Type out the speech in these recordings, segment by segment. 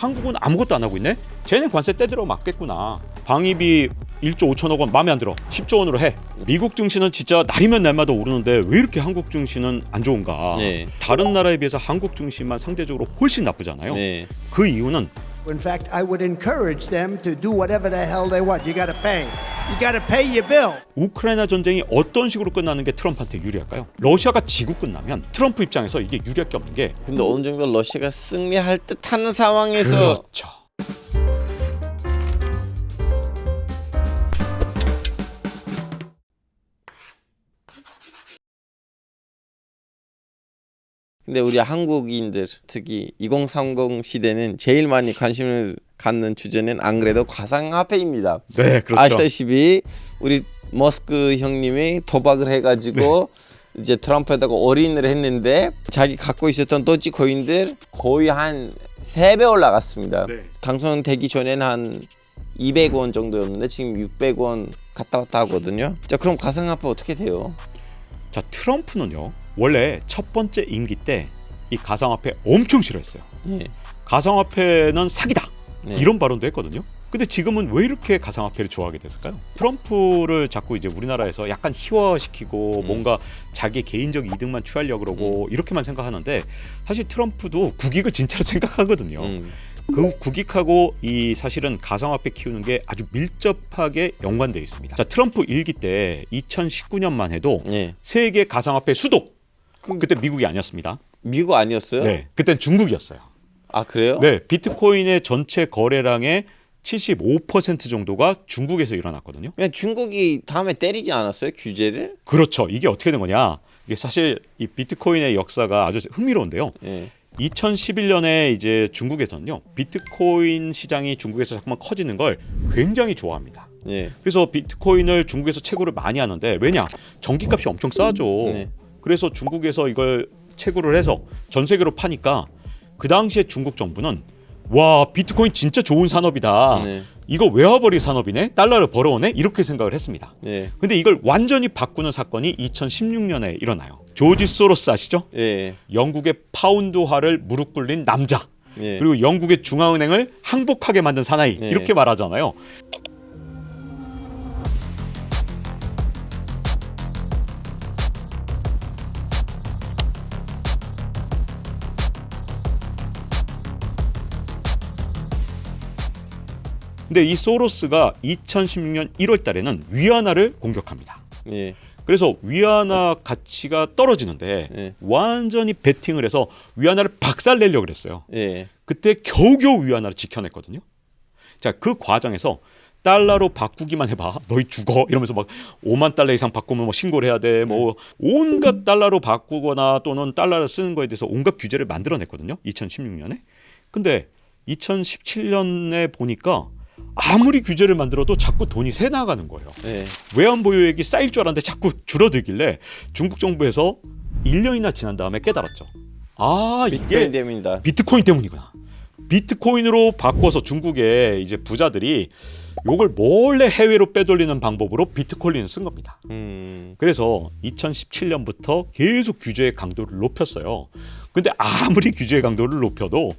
한국은 아무것도 안 하고 있네. 쟤는 관세 떼들어 맞겠구나. 방위비 1조 5천억 원 마음에 안 들어. 10조 원으로 해. 미국 증시는 진짜 날이면 날마다 오르는데 왜 이렇게 한국 증시는 안 좋은가? 네. 다른 나라에 비해서 한국 증시만 상대적으로 훨씬 나쁘잖아요. 네. 그 이유는 In fact, I would encourage them to do whatever the hell they want. You got to pay. You got to pay your bill. 우크라이나 전쟁이 어떤 식으로 끝나는 게 트럼프한테 유리할까요? 러시아가 지고 끝나면 트럼프 입장에서 이게 유리할 게 없는 게 근데 어느 정도 러시아가 승리할 듯하는 상황에서 그렇죠. 근데 우리 한국인들 특히 2030 시대는 제일 많이 관심을 갖는 주제는 안 그래도 가상화폐입니다. 네, 그렇죠. 아시다시피 우리 머스크 형님이 도박을 해가지고 이제 트럼프에다가 올인을 했는데 자기 갖고 있었던 도지코인들 거의 한 3배 올라갔습니다. 네. 당선되기 전에는 한 200원 정도였는데 지금 600원 갔다 왔다 하거든요. 자, 그럼 가상화폐 어떻게 돼요? 자, 트럼프는요. 원래 첫 번째 임기 때 이 가상화폐 엄청 싫어했어요. 예. 가상화폐는 사기다. 네. 이런 발언도 했거든요. 근데 지금은 왜 이렇게 가상화폐를 좋아하게 됐을까요? 트럼프를 자꾸 이제 우리나라에서 약간 희화시키고 뭔가 자기 개인적 이득만 취하려고 그러고 이렇게만 생각하는데 사실 트럼프도 국익을 진짜로 생각하거든요. 그 국익하고 이 사실은 가상화폐 키우는 게 아주 밀접하게 연관되어 있습니다. 자, 트럼프 일기 때 2019년만 해도 예. 세계 세계 가상화폐 수도 그때 미국이 아니었습니다. 미국 아니었어요? 네, 그땐 중국이었어요. 아, 그래요? 네, 비트코인의 전체 거래량의 75% 정도가 중국에서 일어났거든요. 그냥 중국이 다음에 때리지 않았어요? 규제를? 그렇죠. 이게 어떻게 된 거냐? 이게 사실 이 비트코인의 역사가 아주 흥미로운데요. 예. 2011년에 이제 중국에서는요, 비트코인 시장이 중국에서 자꾸만 커지는 걸 굉장히 좋아합니다. 예. 그래서 비트코인을 중국에서 채굴을 많이 하는데 왜냐? 전기값이 엄청 싸죠. 네. 그래서 중국에서 이걸 채굴을 해서 전 세계로 파니까 그 당시에 중국 정부는 와, 비트코인 진짜 좋은 산업이다. 네. 이거 외화벌이 산업이네. 달러를 벌어오네. 이렇게 생각을 했습니다. 예. 근데 이걸 완전히 바꾸는 사건이 2016년에 일어나요. 조지 소로스 아시죠? 예. 영국의 파운드화를 무릎 꿇린 남자. 예. 그리고 영국의 중앙은행을 항복하게 만든 사나이. 네. 이렇게 말하잖아요. 근데 이 소로스가 2016년 1월 달에는 위안화를 공격합니다. 예. 그래서 위안화 가치가 떨어지는데 네. 완전히 베팅을 해서 위안화를 박살내려고 그랬어요. 예. 그때 겨우겨우 위안화를 지켜냈거든요. 자, 그 과정에서 달러로 바꾸기만 해봐. 너희 죽어. 이러면서 막 5만 달러 이상 바꾸면 뭐 신고를 해야 돼. 뭐 온갖 달러로 바꾸거나 또는 달러를 쓰는 거에 대해서 온갖 규제를 만들어냈거든요. 2016년에. 근데 2017년에 보니까 아무리 규제를 만들어도 자꾸 돈이 새 나가는 거예요. 예. 외환 보유액이 쌓일 줄 알았는데 자꾸 줄어들길래 중국 정부에서 1년이나 지난 다음에 깨달았죠. 아, 비트코인 이게 때문이다. 비트코인 때문이구나. 비트코인으로 바꿔서 중국의 이제 부자들이 요걸 몰래 해외로 빼돌리는 방법으로 비트코인을 쓴 겁니다. 그래서 2017년부터 계속 규제의 강도를 높였어요. 근데 아무리 규제의 강도를 높여도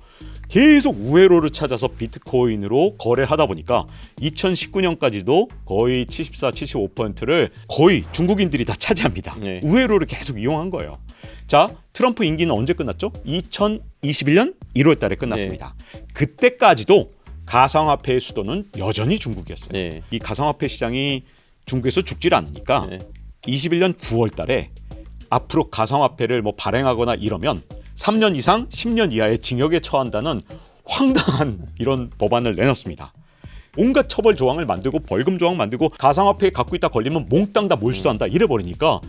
계속 우회로를 찾아서 비트코인으로 거래를 하다 보니까 2019년까지도 거의 74, 75%를 거의 중국인들이 다 차지합니다. 네. 우회로를 계속 이용한 거예요. 자, 트럼프 임기는 언제 끝났죠? 2021년 1월 달에 끝났습니다. 그때까지도 가상화폐의 수도는 여전히 중국이었어요. 네. 이 가상화폐 시장이 중국에서 죽질 않으니까 네. 21년 9월 달에 앞으로 가상화폐를 뭐 발행하거나 이러면 3년 이상 10년 이하의 징역에 처한다는 황당한 이런 법안을 내놨습니다. 온갖 처벌 조항을 만들고 벌금 조항 만들고 가상화폐에 갖고 있다 걸리면 몽땅 다 몰수한다 이래버리니까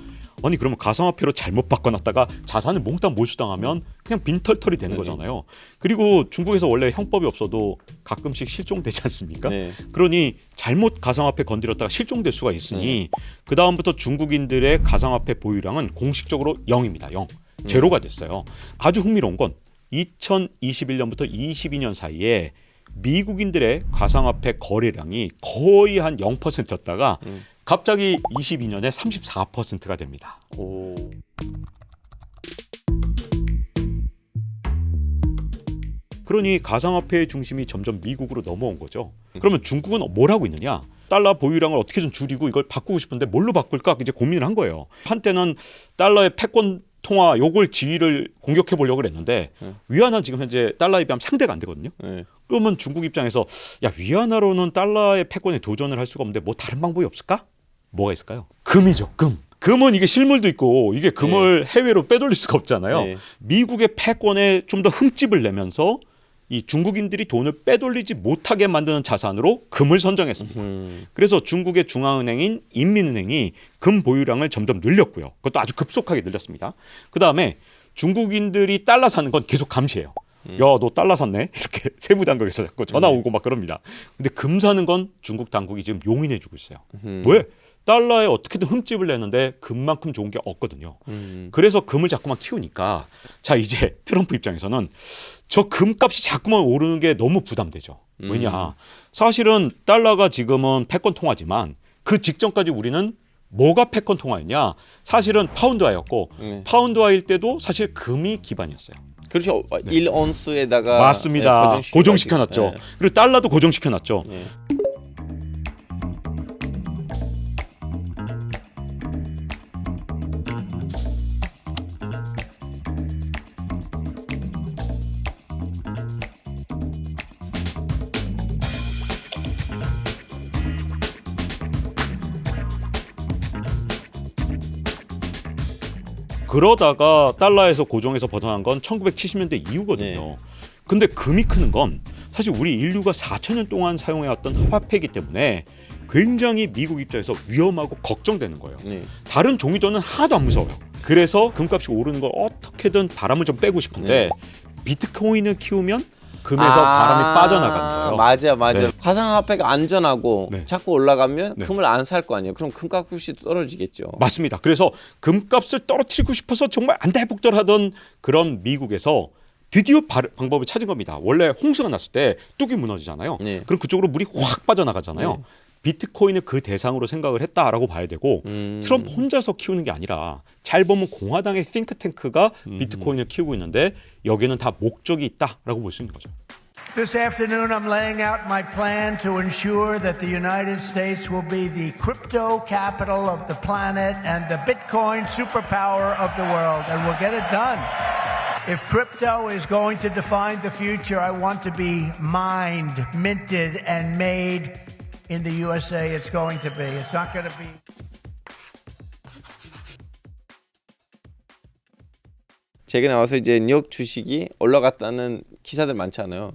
아니 그러면 가상화폐로 잘못 바꿔놨다가 자산을 몽땅 몰수당하면 그냥 빈털털이 되는 거잖아요. 그리고 중국에서 원래 형법이 없어도 가끔씩 실종되지 않습니까? 네. 그러니 잘못 가상화폐 건드렸다가 실종될 수가 있으니 그 다음부터 중국인들의 가상화폐 보유량은 공식적으로 0입니다. 0. 제로가 됐어요. 아주 흥미로운 건 2021년부터 22년 사이에 미국인들의 가상화폐 거래량이 거의 한 0%였다가 갑자기 22년에 34%가 됩니다. 오. 그러니 가상화폐의 중심이 점점 미국으로 넘어온 거죠. 그러면 중국은 뭘 하고 있느냐? 달러 보유량을 어떻게 좀 줄이고 이걸 바꾸고 싶은데 뭘로 바꿀까 이제 고민을 한 거예요. 한때는 달러의 패권 통화 요걸 지위를 공격해 보려고 그랬는데 위안화 지금 현재 달러에 비하면 상대가 안 되거든요. 그러면 중국 입장에서 야 위안화로는 달러의 패권에 도전을 할 수가 없는데 뭐 다른 방법이 없을까? 뭐가 있을까요? 금이죠. 금. 금은 이게 실물도 있고 이게 금을 해외로 빼돌릴 수가 없잖아요. 네. 미국의 패권에 좀 더 흠집을 내면서 이 중국인들이 돈을 빼돌리지 못하게 만드는 자산으로 금을 선정했습니다. 그래서 중국의 중앙은행인 인민은행이 금 보유량을 점점 늘렸고요. 그것도 아주 급속하게 늘렸습니다. 그다음에 중국인들이 달러 사는 건 계속 감시해요. 야, 너 달러 샀네? 이렇게 세무당국에서 자꾸 전화 오고 막 그럽니다. 근데 금 사는 건 중국 당국이 지금 용인해주고 있어요. 왜? 달러에 어떻게든 흠집을 내는데 금만큼 좋은 게 없거든요. 그래서 금을 자꾸만 키우니까 자 이제 트럼프 입장에서는 저 금값이 자꾸만 오르는 게 너무 부담되죠. 왜냐? 사실은 달러가 지금은 패권 통화지만 그 직전까지 우리는 뭐가 패권 통화였냐? 사실은 파운드화였고 파운드화일 때도 사실 금이 기반이었어요. 그렇죠. 1온스에다가 맞습니다. 고정시켜놨죠. 네. 그리고 달러도 고정시켜놨죠. 네. 그러다가 달러에서 고정에서 벗어난 건 1970년대 이후거든요. 네. 근데 금이 크는 건 사실 우리 인류가 4,000년 동안 사용해왔던 화폐이기 때문에 굉장히 미국 입장에서 위험하고 걱정되는 거예요. 네. 다른 종이돈은 하나도 안 무서워요. 그래서 금값이 오르는 걸 어떻게든 바람을 좀 빼고 싶은데 비트코인을 키우면 금에서 바람이 빠져나가는 거예요. 맞아. 네. 가상화폐가 안전하고 네. 자꾸 올라가면 네. 금을 안 살 거 아니에요. 그럼 금값이 떨어지겠죠. 맞습니다. 그래서 금값을 떨어뜨리고 싶어서 정말 안달복달하던 그런 미국에서 드디어 방법을 찾은 겁니다. 원래 홍수가 났을 때 뚝이 무너지잖아요. 네. 그럼 그쪽으로 물이 확 빠져나가잖아요. 네. 비트코인을 그 대상으로 생각을 했다라고 봐야 되고 트럼프 혼자서 키우는 게 아니라 잘 보면 공화당의 싱크탱크가 비트코인을 키우고 있는데 여기는 다 목적이 있다라고 볼 수 있는 거죠. This afternoon, I'm laying out my plan to ensure that the United States will be the crypto capital of the planet and the Bitcoin superpower of the world, and we'll get it done. If crypto is going to define the future, I want to be mined, minted, and made in the USA. It's going to be. It's not going to be. 최근에 와서 이제 뉴욕 주식이 올라갔다는 기사들 많잖아요.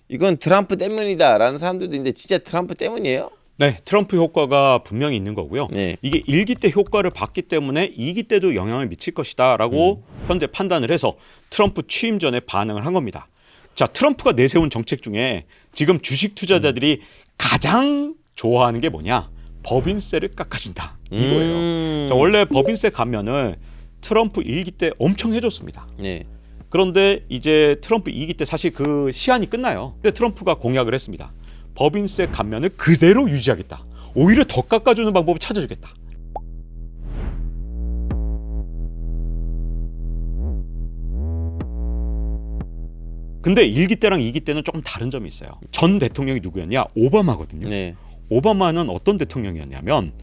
이건 트럼프 때문이다라는 사람들도 있는데 진짜 트럼프 때문이에요? 네, 트럼프 효과가 분명히 있는 거고요. 네. 이게 1기 때 효과를 봤기 때문에 2기 때도 영향을 미칠 것이다라고 현재 판단을 해서 트럼프 취임 전에 반응을 한 겁니다. 자, 트럼프가 내세운 정책 중에 지금 주식 투자자들이 가장 좋아하는 게 뭐냐? 법인세를 깎아준다. 이거예요. 자, 원래 법인세 감면을 트럼프 1기 때 엄청 해줬습니다. 네. 그런데 이제 트럼프 2기 때 사실 그 시한이 끝나요. 근데 트럼프가 공약을 했습니다. 법인세 감면을 그대로 유지하겠다. 오히려 더 깎아주는 방법을 찾아주겠다. 근데 1기 때랑 2기 때는 조금 다른 점이 있어요. 전 대통령이 누구였냐? 오바마거든요. 네. 오바마는 어떤 대통령이었냐면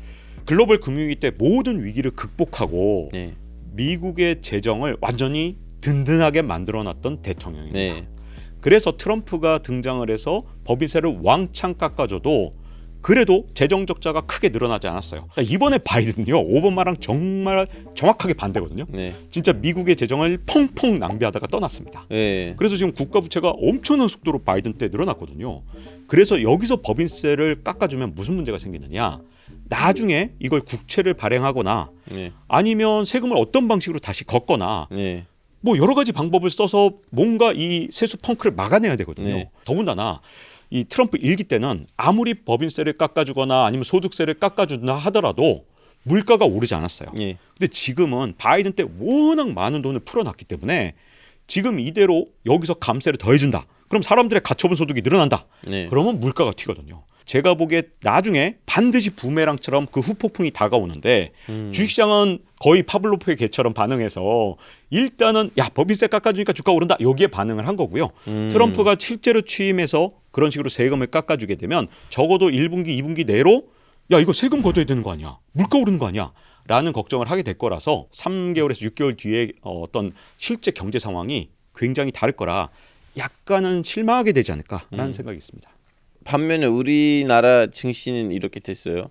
글로벌 금융위기 때 모든 위기를 극복하고 네. 미국의 재정을 완전히 든든하게 만들어놨던 대통령입니다. 네. 그래서 트럼프가 등장을 해서 법인세를 왕창 깎아줘도 그래도 재정 적자가 크게 늘어나지 않았어요. 이번에 바이든은요 오바마랑 정말 정확하게 반대거든요. 네. 진짜 미국의 재정을 펑펑 낭비하다가 떠났습니다. 네. 그래서 지금 국가 부채가 엄청난 속도로 바이든 때 늘어났거든요. 그래서 여기서 법인세를 깎아주면 무슨 문제가 생기느냐? 나중에 이걸 국채를 발행하거나 네. 아니면 세금을 어떤 방식으로 다시 걷거나 네. 뭐 여러 가지 방법을 써서 뭔가 이 세수 펑크를 막아내야 되거든요. 네. 더군다나 이 트럼프 1기 때는 아무리 법인세를 깎아주거나 아니면 소득세를 깎아준다 하더라도 물가가 오르지 않았어요. 네. 근데 지금은 바이든 때 워낙 많은 돈을 풀어놨기 때문에 지금 이대로 여기서 감세를 더해준다. 그럼 사람들의 가처분 소득이 늘어난다. 네. 그러면 물가가 튀거든요. 제가 보기에 나중에 반드시 부메랑처럼 그 후폭풍이 다가오는데 주식시장은 거의 파블로프의 개처럼 반응해서 일단은 야 법인세 깎아주니까 주가 오른다 여기에 반응을 한 거고요. 트럼프가 실제로 취임해서 그런 식으로 세금을 깎아주게 되면 적어도 1분기, 2분기 내로 야 이거 세금 걷어야 되는 거 아니야? 물가 오르는 거 아니야? 라는 걱정을 하게 될 거라서 3개월에서 6개월 뒤에 어떤 실제 경제 상황이 굉장히 다를 거라 약간은 실망하게 되지 않을까라는 생각이 있습니다. 반면에 우리나라 증시는 이렇게 됐어요.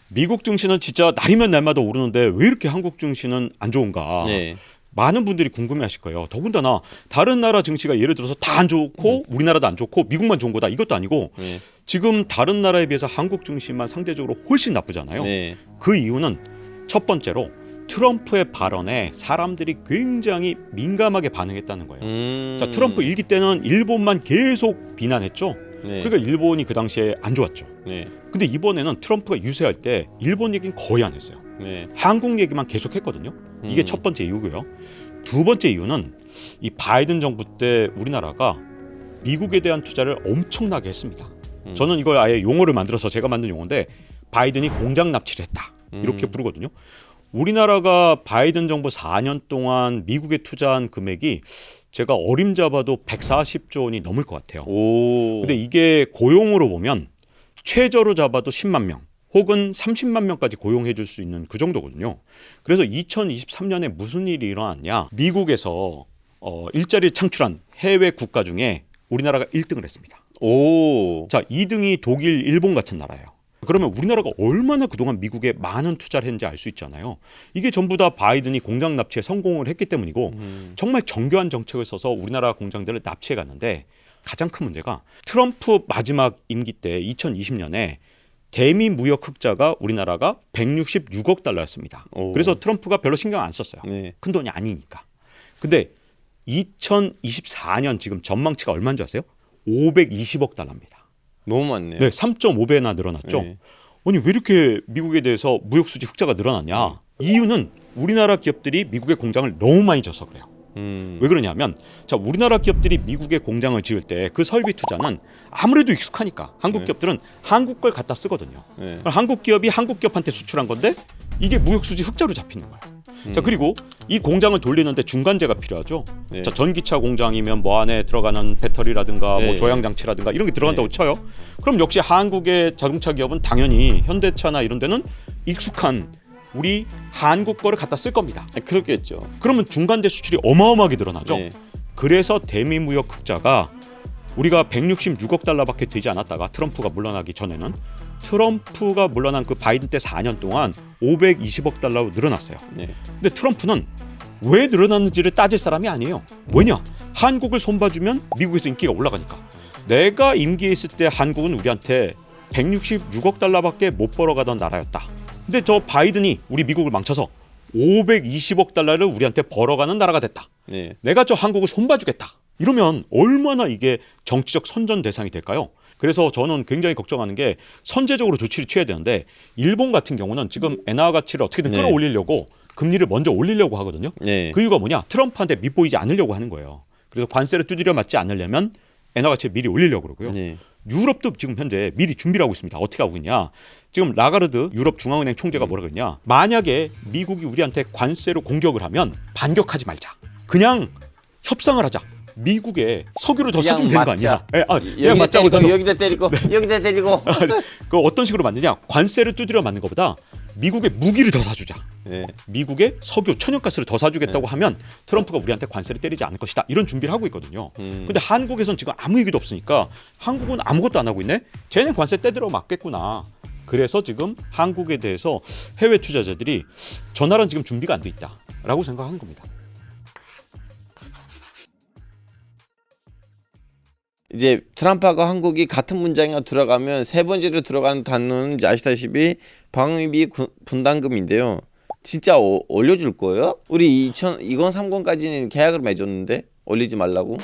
미국 증시는 진짜 날이면 날마다 오르는데 왜 이렇게 한국 증시는 안 좋은가? 네. 많은 분들이 궁금해하실 거예요. 더군다나 다른 나라 증시가 예를 들어서 다 안 좋고 우리나라도 안 좋고 미국만 좋은 거다 이것도 아니고 네. 지금 다른 나라에 비해서 한국 증시만 상대적으로 훨씬 나쁘잖아요. 네. 그 이유는 첫 번째로 트럼프의 발언에 사람들이 굉장히 민감하게 반응했다는 거예요. 자, 트럼프 일기 때는 일본만 계속 비난했죠. 네. 그러니까 일본이 그 당시에 안 좋았죠. 네. 근데 이번에는 트럼프가 유세할 때 일본 얘기는 거의 안 했어요. 네. 한국 얘기만 계속 했거든요. 이게 첫 번째 이유고요. 두 번째 이유는 이 바이든 정부 때 우리나라가 미국에 대한 투자를 엄청나게 했습니다. 저는 이걸 아예 용어를 만들어서 제가 만든 용어인데 바이든이 공장 납치를 했다. 이렇게 부르거든요. 우리나라가 바이든 정부 4년 동안 미국에 투자한 금액이 제가 어림잡아도 140조 원이 넘을 것 같아요. 오. 근데 이게 고용으로 보면 최저로 잡아도 10만 명 혹은 30만 명까지 고용해 줄 수 있는 그 정도거든요. 그래서 2023년에 무슨 일이 일어났냐. 미국에서 일자리를 창출한 해외 국가 중에 우리나라가 1등을 했습니다. 오. 자, 2등이 독일, 일본 같은 나라예요. 그러면 우리나라가 얼마나 그동안 미국에 많은 투자를 했는지 알 수 있잖아요. 이게 전부 다 바이든이 공장 납치에 성공을 했기 때문이고 정말 정교한 정책을 써서 우리나라 공장들을 납치해 갔는데 가장 큰 문제가 트럼프 마지막 임기 때 2020년에 대미 무역 흑자가 우리나라가 166억 달러였습니다. 오. 그래서 트럼프가 별로 신경 안 썼어요. 네. 큰 돈이 아니니까. 근데 2024년 지금 전망치가 얼마인지 아세요? 520억 달러입니다. 너무 많네요. 네, 3.5배나 늘어났죠. 네. 아니 왜 이렇게 미국에 대해서 무역 수지 흑자가 늘어났냐? 이유는 우리나라 기업들이 미국에 공장을 너무 많이 져서 그래요. 왜 그러냐면 자 우리나라 기업들이 미국에 공장을 지을 때 그 설비 투자는 아무래도 익숙하니까 한국 기업들은 한국 걸 갖다 쓰거든요. 네. 한국 기업이 한국 기업한테 수출한 건데 이게 무역 수지 흑자로 잡히는 거예요. 자 그리고 이 공장을 돌리는데 중간재가 필요하죠. 네. 자 전기차 공장이면 뭐 안에 들어가는 배터리라든가 네. 뭐 조향 장치라든가 이런 게 들어간다고 네. 쳐요. 그럼 역시 한국의 자동차 기업은 당연히 현대차나 이런 데는 익숙한 우리 한국 거를 갖다 쓸 겁니다. 그렇겠죠. 그러면 중간재 수출이 어마어마하게 늘어나죠. 네. 그래서 대미 무역 흑자가 우리가 166억 달러밖에 되지 않았다가 트럼프가 물러나기 전에는 트럼프가 물러난 그 바이든 때 4년 동안 520억 달러로 늘어났어요. 네. 근데 트럼프는 왜 늘어났는지를 따질 사람이 아니에요. 왜냐? 한국을 손봐주면 미국에서 인기가 올라가니까. 내가 임기에 있을 때 한국은 우리한테 166억 달러밖에 못 벌어가던 나라였다. 근데 저 바이든이 우리 미국을 망쳐서 520억 달러를 우리한테 벌어가는 나라가 됐다. 네. 내가 저 한국을 손봐주겠다. 이러면 얼마나 이게 정치적 선전 대상이 될까요? 그래서 저는 굉장히 걱정하는 게 선제적으로 조치를 취해야 되는데 일본 같은 경우는 지금 엔화 가치를 어떻게든 네. 끌어올리려고 금리를 먼저 올리려고 하거든요. 네. 그 이유가 뭐냐? 트럼프한테 밑보이지 않으려고 하는 거예요. 그래서 관세를 두드려 맞지 않으려면 엔화 가치를 미리 올리려고 그러고요. 네. 유럽도 지금 현재 미리 준비를 하고 있습니다. 어떻게 하고 있냐? 지금 라가르드 유럽 중앙은행 총재가 뭐라 그랬냐? 만약에 미국이 우리한테 관세로 공격을 하면 반격하지 말자. 그냥 협상을 하자. 미국에 석유를 더 사주면 되는 거 아니야? 예, 그냥 맞자고 여기다 때리고 여기다 때리고. 그 어떤 식으로 만드냐? 관세를 두드려 맞는 것보다 미국의 무기를 더 사주자. 네. 미국의 석유, 천연가스를 더 사주겠다고 하면 트럼프가 우리한테 관세를 때리지 않을 것이다. 이런 준비를 하고 있거든요. 근데 한국에선 지금 아무 얘기도 없으니까 한국은 아무것도 안 하고 있네. 쟤는 관세 떼들어 맞겠구나. 그래서 지금 한국에 대해서 해외 투자자들이 저 나라는 지금 준비가 안 돼 있다라고 생각한 겁니다. 이제 트럼프하고 한국이 같은 문장에 들어가면 세 번째로 들어가는 단어는 이제 아시다시피 방위비 분담금인데요. 진짜 올려줄 거예요? 우리 2030까지는 계약을 맺었는데 올리지 말라고?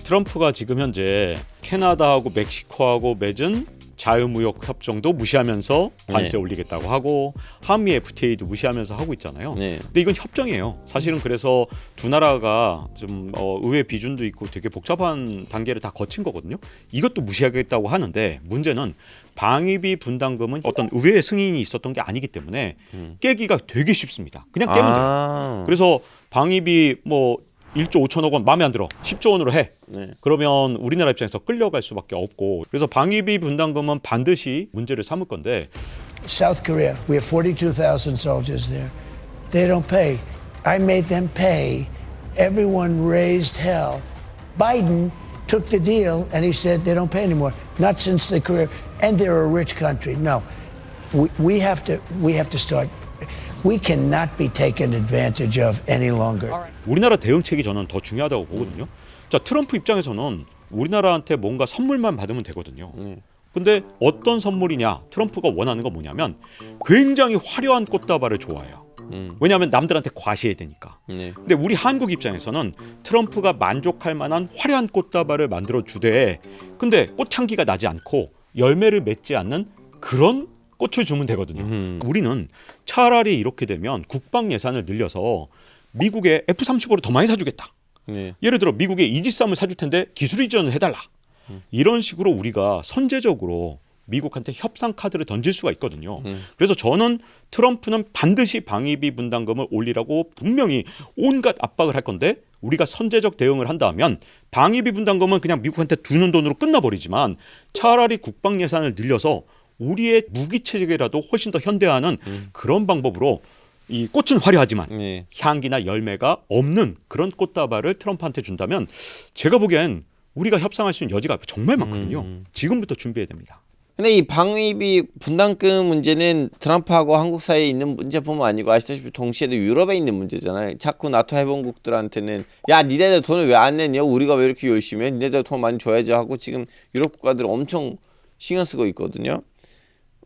트럼프가 지금 현재 캐나다하고 멕시코하고 맺은 자유무역 협정도 무시하면서 관세 네. 올리겠다고 하고 한미 FTA도 무시하면서 하고 있잖아요. 네. 근데 이건 협정이에요. 사실은 그래서 두 나라가 좀 의회 비준도 있고 되게 복잡한 단계를 다 거친 거거든요. 이것도 무시하겠다고 하는데 문제는 방위비 분담금은 어떤 의회 승인이 있었던 게 아니기 때문에 깨기가 되게 쉽습니다. 그냥 깨면 돼요. 그래서 방위비 뭐 1조 5천억 원 마음에 안 들어 10조 원으로 해. 네. 그러면 우리나라 입장에서 끌려갈 수밖에 없고 그래서 방위비 분담금은 반드시 문제를 삼을 건데 South Korea, we have 42,000 soldiers there. They don't pay. I made them pay. Everyone raised hell. Biden took the deal and he said they don't pay anymore. Not since the Korea, and they're a rich country. No, we have to start. We cannot be taken advantage of any longer. 우리나라 대응책이 저는 더 중요하다고 보거든요. 자, 트럼프 입장에서는 우리나라한테 뭔가 선물만 받으면 되거든요. 근데 어떤 선물이냐? 트럼프가 원하는 건 뭐냐면 굉장히 화려한 꽃다발을 좋아해요. 왜냐하면 남들한테 과시해야 되니까. 근데 우리 한국 입장에서는 트럼프가 만족할 만한 화려한 꽃다발을 만들어 주되 근데 꽃향기가 나지 않고 열매를 맺지 않는 그런 꽃을 주면 되거든요. 우리는 차라리 이렇게 되면 국방 예산을 늘려서 미국에 F-35를 더 많이 사주겠다. 예를 들어 미국에 이지스함을 사줄 텐데 기술 이전을 해달라. 이런 식으로 우리가 선제적으로 미국한테 협상 카드를 던질 수가 있거든요. 그래서 저는 트럼프는 반드시 방위비 분담금을 올리라고 분명히 온갖 압박을 할 건데 우리가 선제적 대응을 한다면 방위비 분담금은 그냥 미국한테 주는 돈으로 끝나버리지만 차라리 국방 예산을 늘려서 우리의 무기 체계라도 훨씬 더 현대화하는 그런 방법으로 이 꽃은 화려하지만 향기나 열매가 없는 그런 꽃다발을 트럼프한테 준다면 제가 보기엔 우리가 협상할 수 있는 여지가 정말 많거든요. 지금부터 준비해야 됩니다. 근데 이 방위비 분담금 문제는 트럼프하고 한국 사이에 있는 문제뿐만 아니고 아시다시피 동시에도 유럽에 있는 문제잖아요. 자꾸 나토 회원국들한테는 야 니네들 돈을 왜 안 내냐? 우리가 왜 이렇게 열심히 해? 니네들 돈 많이 줘야지 하고 지금 유럽 국가들 엄청 신경 쓰고 있거든요.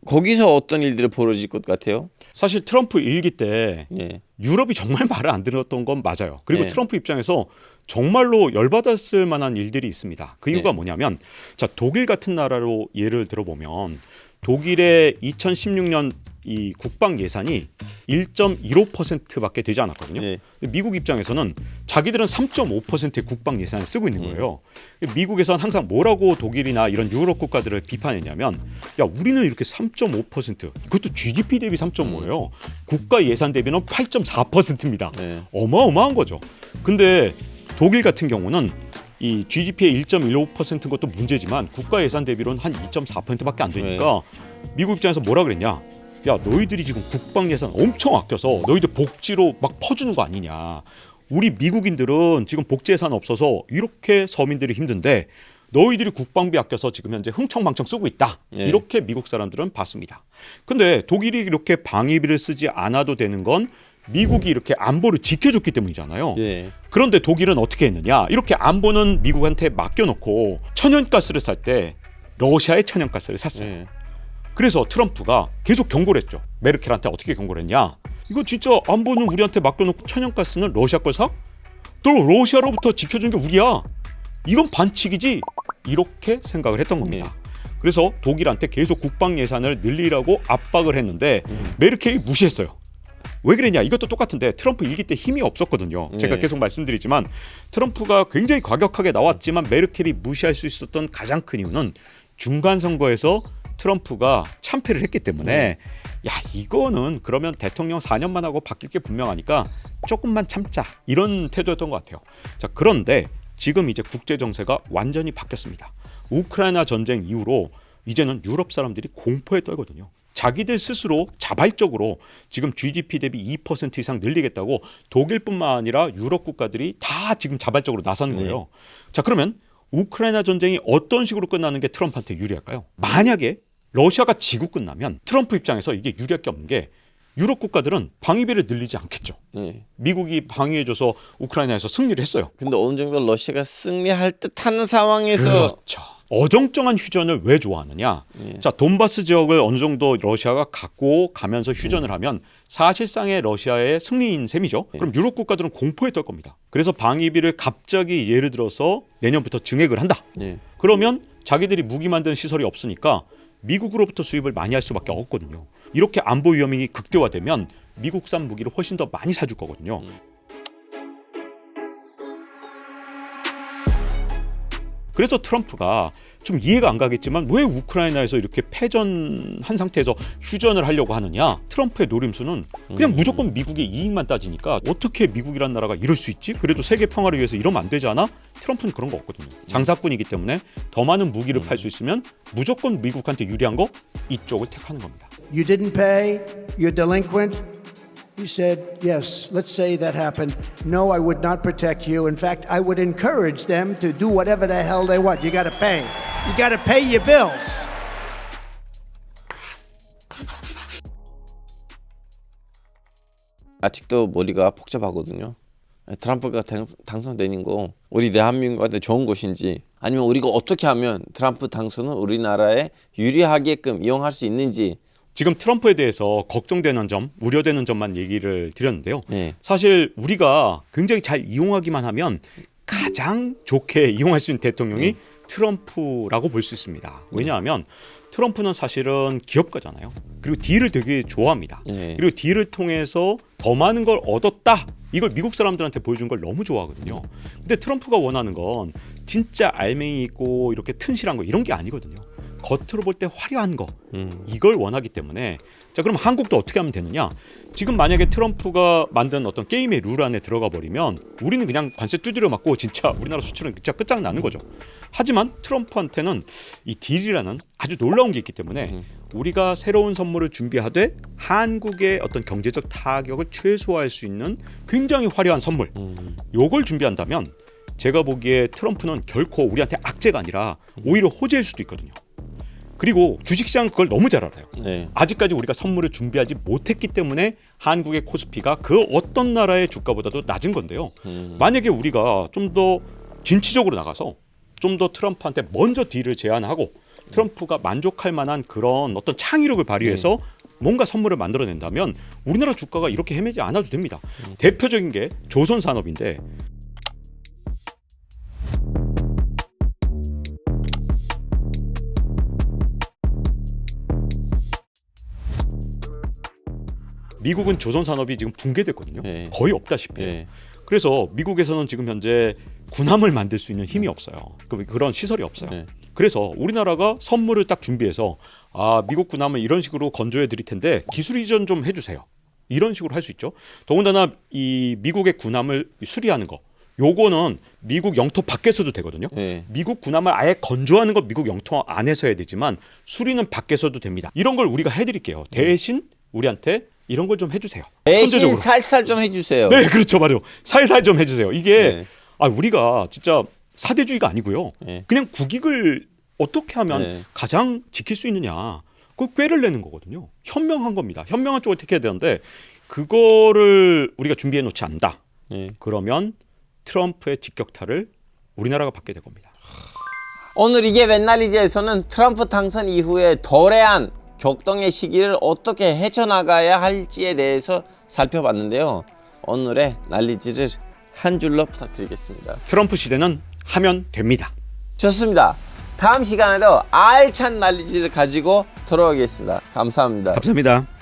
거기서 어떤 일들이 벌어질 것 같아요? 사실 트럼프 일기 때 예. 유럽이 정말 말을 안 들었던 건 맞아요. 그리고 네. 트럼프 입장에서 정말로 열받았을 만한 일들이 있습니다. 그 이유가 네. 뭐냐면 자 독일 같은 나라로 예를 들어보면 독일의 2016년 이 국방 예산이 1.15%밖에 되지 않았거든요. 네. 미국 입장에서는 자기들은 3.5%의 국방 예산을 쓰고 있는 거예요. 미국에서는 항상 뭐라고 독일이나 이런 유럽 국가들을 비판했냐면 야 우리는 이렇게 3.5% 그것도 GDP 대비 3.5예요. 국가 예산 대비는 8.4%입니다. 네. 어마어마한 거죠. 근데 독일 같은 경우는 이 GDP의 1.15%인 것도 문제지만 국가 예산 대비로는 한 2.4%밖에 안 되니까 미국 입장에서 뭐라 그랬냐? 야 너희들이 지금 국방 예산 엄청 아껴서 너희들 복지로 막 퍼주는 거 아니냐? 우리 미국인들은 지금 복지 예산 없어서 이렇게 서민들이 힘든데 너희들이 국방비 아껴서 지금 현재 흥청망청 쓰고 있다. 이렇게 미국 사람들은 봤습니다. 근데 독일이 이렇게 방위비를 쓰지 않아도 되는 건 미국이 이렇게 안보를 지켜줬기 때문이잖아요. 예. 그런데 독일은 어떻게 했느냐? 이렇게 안보는 미국한테 맡겨놓고 천연가스를 살 때 러시아의 천연가스를 샀어요. 그래서 트럼프가 계속 경고를 했죠. 메르켈한테 어떻게 경고를 했냐? 이거 진짜 안보는 우리한테 맡겨놓고 천연가스는 러시아 걸 사? 또 러시아로부터 지켜준 게 우리야. 이건 반칙이지. 이렇게 생각을 했던 겁니다. 그래서 독일한테 계속 국방 예산을 늘리라고 압박을 했는데 메르켈이 무시했어요. 왜 그랬냐? 이것도 똑같은데 트럼프 일기 때 힘이 없었거든요. 제가 계속 말씀드리지만 트럼프가 굉장히 과격하게 나왔지만 메르켈이 무시할 수 있었던 가장 큰 이유는 중간 선거에서 트럼프가 참패를 했기 때문에 야 이거는 그러면 대통령 4년만 하고 바뀔 게 분명하니까 조금만 참자 이런 태도였던 것 같아요. 자 그런데 지금 이제 국제 정세가 완전히 바뀌었습니다. 우크라이나 전쟁 이후로 이제는 유럽 사람들이 공포에 떨거든요. 자기들 스스로 자발적으로 지금 GDP 대비 2% 이상 늘리겠다고 독일뿐만 아니라 유럽 국가들이 다 지금 자발적으로 나서는 거예요. 자 그러면 우크라이나 전쟁이 어떤 식으로 끝나는 게 트럼프한테 유리할까요? 만약에 러시아가 지고 끝나면 트럼프 입장에서 이게 유리할 게 없는 게 유럽 국가들은 방위비를 늘리지 않겠죠. 미국이 방위해줘서 우크라이나에서 승리를 했어요. 근데 어느 정도 러시아가 승리할 듯하는 상황에서 그렇죠. 어정쩡한 휴전을 왜 좋아하느냐? 자 돈바스 지역을 어느 정도 러시아가 갖고 가면서 휴전을 하면 사실상의 러시아의 승리인 셈이죠. 그럼 유럽 국가들은 공포에 떨 겁니다. 그래서 방위비를 갑자기 예를 들어서 내년부터 증액을 한다. 그러면 자기들이 무기 만드는 시설이 없으니까 미국으로부터 수입을 많이 할 수밖에 없거든요. 이렇게 안보 위험이 극대화되면 미국산 무기를 훨씬 더 많이 사줄 거거든요. 그래서 트럼프가 좀 이해가 안 가겠지만 왜 우크라이나에서 이렇게 패전한 상태에서 휴전을 하려고 하느냐. 트럼프의 노림수는 그냥 무조건 미국의 이익만 따지니까 어떻게 미국이란 나라가 이럴 수 있지? 그래도 세계 평화를 위해서 이러면 안 되지 않아? 트럼프는 그런 거 없거든요. 장사꾼이기 때문에 더 많은 무기를 팔 수 있으면 무조건 미국한테 유리한 거 이쪽을 택하는 겁니다. You didn't pay, you're delinquent. He said, yes, let's say that happened. No, I would not protect you. In fact, I would encourage them to do whatever the hell they want. You got to pay. You got to pay your bills. 아직도 머리가 복잡하거든요. 트럼프가 당선되는 거 우리 대한민국한테 좋은 것인지 아니면 우리가 어떻게 하면 트럼프 당선을 우리나라에 유리하게끔 이용할 수 있는지. 지금 트럼프에 대해서 걱정되는 점, 우려되는 점만 얘기를 드렸는데요. 네. 사실 우리가 굉장히 잘 이용하기만 하면 가장 좋게 이용할 수 있는 대통령이 트럼프라고 볼 수 있습니다. 왜냐하면 트럼프는 사실은 기업가잖아요. 그리고 딜을 되게 좋아합니다. 그리고 딜을 통해서 더 많은 걸 얻었다. 이걸 미국 사람들한테 보여준 걸 너무 좋아하거든요. 근데 트럼프가 원하는 건 진짜 알맹이 있고 이렇게 튼실한 거 이런 게 아니거든요. 겉으로 볼 때 화려한 거 이걸 원하기 때문에 자 그럼 한국도 어떻게 하면 되느냐. 지금 만약에 트럼프가 만든 어떤 게임의 룰 안에 들어가 버리면 우리는 그냥 관세 두드려 맞고 진짜 우리나라 수출은 진짜 끝장나는 거죠. 하지만 트럼프한테는 이 딜이라는 아주 놀라운 게 있기 때문에 우리가 새로운 선물을 준비하되 한국의 어떤 경제적 타격을 최소화할 수 있는 굉장히 화려한 선물 요걸 준비한다면 제가 보기에 트럼프는 결코 우리한테 악재가 아니라 오히려 호재일 수도 있거든요. 그리고 주식시장은 그걸 너무 잘 알아요. 아직까지 우리가 선물을 준비하지 못했기 때문에 한국의 코스피가 그 어떤 나라의 주가보다도 낮은 건데요. 만약에 우리가 좀 더 진취적으로 나가서 좀 더 트럼프한테 먼저 딜을 제안하고 트럼프가 만족할 만한 그런 어떤 창의력을 발휘해서 뭔가 선물을 만들어낸다면 우리나라 주가가 이렇게 헤매지 않아도 됩니다. 대표적인 게 조선산업인데 미국은 조선산업이 지금 붕괴됐거든요. 거의 없다시피. 그래서 미국에서는 지금 현재 군함을 만들 수 있는 힘이 없어요. 그런 시설이 없어요. 그래서 우리나라가 선물을 딱 준비해서 미국 군함을 이런 식으로 건조해 드릴 텐데 기술 이전 좀 해주세요. 이런 식으로 할 수 있죠. 더군다나 이 미국의 군함을 수리하는 거 요거는 미국 영토 밖에서도 되거든요. 미국 군함을 아예 건조하는 건 미국 영토 안에서 해야 되지만 수리는 밖에서도 됩니다. 이런 걸 우리가 해드릴게요. 대신 우리한테 이런 걸 좀 해주세요. 대신 선제적으로. 살살 좀 해주세요. 네, 그렇죠, 맞아요. 살살 좀 해주세요. 이게 우리가 진짜 사대주의가 아니고요. 그냥 국익을 어떻게 하면 가장 지킬 수 있느냐. 그걸 꾀를 내는 거거든요. 현명한 겁니다. 현명한 쪽을 택해야 되는데 그거를 우리가 준비해 놓지 않는다. 그러면 트럼프의 직격탄을 우리나라가 받게 될 겁니다. 오늘 이게 웬 날이지에서는 트럼프 당선 이후에 도래한 격동의 시기를 어떻게 헤쳐나가야 할지에 대해서 살펴봤는데요. 오늘의 난리지를 한 줄로 부탁드리겠습니다. 트럼프 시대는 하면 됩니다. 좋습니다. 다음 시간에도 알찬 난리지를 가지고 돌아오겠습니다. 감사합니다. 감사합니다.